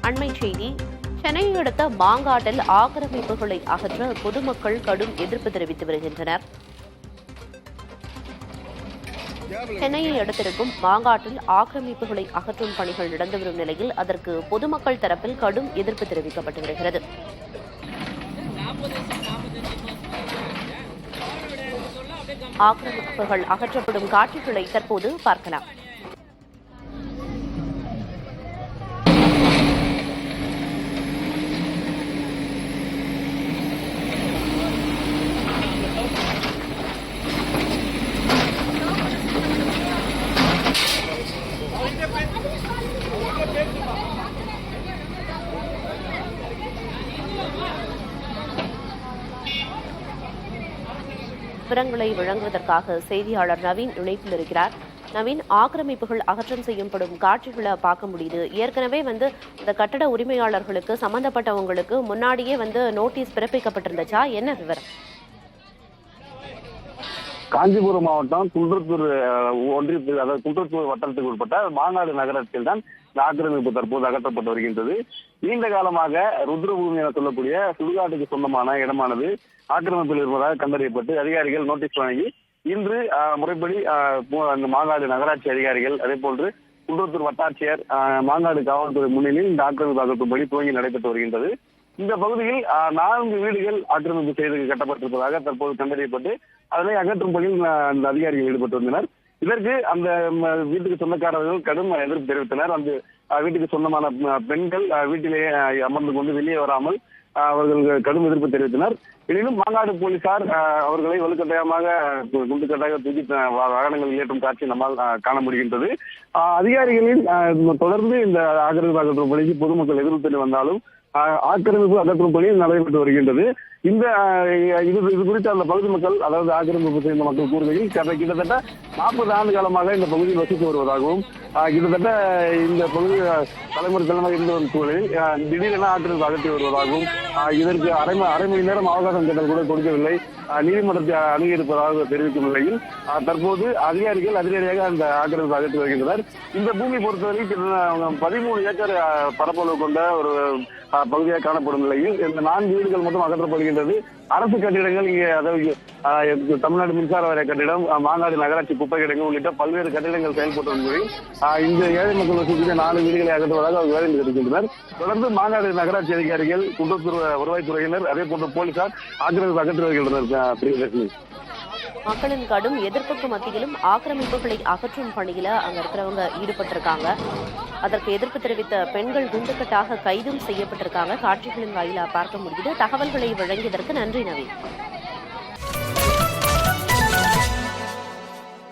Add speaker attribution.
Speaker 1: அண்மைச் செய்தி. சென்னையை அடுத்த மாங்காட்டில் ஆக்கிரமிப்புகளை அகற்ற பொதுமக்கள் கடும் எதிர்ப்பு தெரிவித்து வருகின்றனர். சென்னையை அடுத்திருக்கும் மாங்காட்டில் ஆக்கிரமிப்புகளை அகற்றும் பணிகள் நடந்து வரும் நிலையில் அதற்கு பொதுமக்கள் தரப்பில் கடும் எதிர்ப்பு தெரிவிக்கப்பட்டு வருகிறது. ஆக்கிரமிப்புகள் அகற்றப்படும் காட்சிகளை தற்போது பார்க்கலாம். விவரங்களை வழங்குவதற்காக செய்தியாளர் நவீன் இணைப்பில் இருக்கிறார். நவீன், ஆக்கிரமிப்புகள் அகற்றம் செய்யப்படும் காட்சிகளை பார்க்க முடியுது. ஏற்கனவே இந்த கட்டட உரிமையாளர்களுக்கு சம்பந்தப்பட்டவங்களுக்கு முன்னாடியே நோட்டீஸ் பிறப்பிக்கப்பட்டிருந்துச்சா? என்ன விவரம்?
Speaker 2: காஞ்சிபுரம் மாவட்டம் குன்றத்தூர் ஒன்றியத்தில், அதாவது குன்றத்தூர் வட்டாரத்துக்கு உட்பட்ட மாங்காடு நகரத்தில் தான் இந்த ஆக்கிரமிப்பு தற்போது அகற்றப்பட்டு வருகின்றது. நீண்ட காலமாக ருத்ரபூமி என சொல்லக்கூடிய சுடுகாட்டுக்கு சொந்தமான இடமானது ஆக்கிரமிப்பில் இருப்பதாக கண்டறியப்பட்டு அதிகாரிகள் நோட்டீஸ் வழங்கி இன்று முறைப்படி அந்த மாங்காடு நகராட்சி அதிகாரிகள், அதே போன்று குன்றத்தூர் வட்டாட்சியர், மாங்காடு காவல்துறை முன்னிலையில் இந்த ஆக்கிரமிப்பு அகற்றும் பணி துவங்கி நடைபெற்று வருகின்றது. இந்த பகுதியில் 4 வீடுகள் ஆக்கிரமிப்பு செய்து கட்டப்பட்டிருப்பதாக தற்போது கண்டறியப்பட்டு அதனை அகற்றும் பணியில் அந்த அதிகாரிகள் ஈடுபட்டு வந்தனர். இதற்கு அந்த வீட்டுக்கு சொந்தக்காரர்கள் கடும் எதிர்ப்பு தெரிவித்தனர். அந்த வீட்டுக்கு சொந்தமான பெண்கள் வீட்டிலேயே அமர்ந்து கொண்டு வெளியே வராமல் அவர்கள் கடும் எதிர்ப்பு தெரிவித்தனர். எனினும் மாங்காடு போலீசார் அவர்களை வலுக்கட்டாயமாக குண்டுக்கட்டாக தூக்கி வாகனங்கள் ஏற்றும் காட்சி நம்மால் காண முடிகின்றது. அதிகாரிகளின் தொடர்ந்து இந்த ஆக்கிரமிப்பு அகற்றும் பணிக்கு பொதுமக்கள் எதிர்ப்பு வந்தாலும் ஆக்கிரமிப்பு அகற்றும் பணி நடைபெற்று வருகின்றது. இது குறித்து அந்த பகுதி மக்கள், அதாவது ஆக்கிரமிப்பு செய்த மக்கள் கூறுகையில் கிட்டத்தட்ட 40 ஆண்டு காலமாக இந்த பகுதியில் வசித்து வருவதாகவும், கிட்டத்தட்ட இந்த பகுதி தலைமுறை இருந்து வரும் சூழலில் திடீரென ஆக்கிரமிப்பு அகற்றி வருவதாகவும், இதற்கு அரை மணி நேரம் அவகாசம் கேட்டல் கூட கொடுக்கவில்லை, நீதிமன்றத்தை அணுகியிருப்பதாக தெரிவிக்கும் நிலையில் தற்போது அதிகாரிகள் அதிரடியாக அந்த ஆக்கிரமிப்பு அகற்றி வருகின்றனர். இந்த பூமி பொறுத்தவரை 13 ஏக்கர் பரப்பளவு கொண்ட ஒரு பகுதியாக காணப்படும் நிலையில் இந்த 4 வீடுகள் மட்டும் அகற்றப்படுகின்றது. அரசு கட்டிடங்கள் இங்கே, அதாவது தமிழ்நாடு மின்சார வாரிய கட்டிடம், மாங்காடு நகராட்சி குப்பை கிடங்கு உள்ளிட்ட பல்வேறு கட்டிடங்கள் செயல்பட்டு வருகின்றன. இந்த ஏழை மக்கள் வசிக்கின்ற 4 வீடுகளை அகற்றுவதாக அவர் வேலை தெரிவிக்கின்றனர். தொடர்ந்து மாங்காடு நகராட்சி அதிகாரிகள், குன்றத்தூர் வருவாய்த்துறையினர், அதே போன்ற போலீசார் ஆக்கிரமிப்பு அகற்றி வருகின்றனர்.
Speaker 1: மக்களின் கடும் எதிர்ப்புக்கு மத்தியிலும் ஆக்கிரமிப்புகளை அகற்றும் பணியில அங்க இருக்கிறவங்க ஈடுபட்டிருக்காங்க. அதற்கு எதிர்ப்பு தெரிவித்த பெண்கள் குண்டுக்கட்டாக கைதும் செய்யப்பட்டிருக்காங்க. காட்சிகளின் வாயிலா பார்க்க முடியுது. தகவல்களை வழங்கியதற்கு நன்றி நவீன்.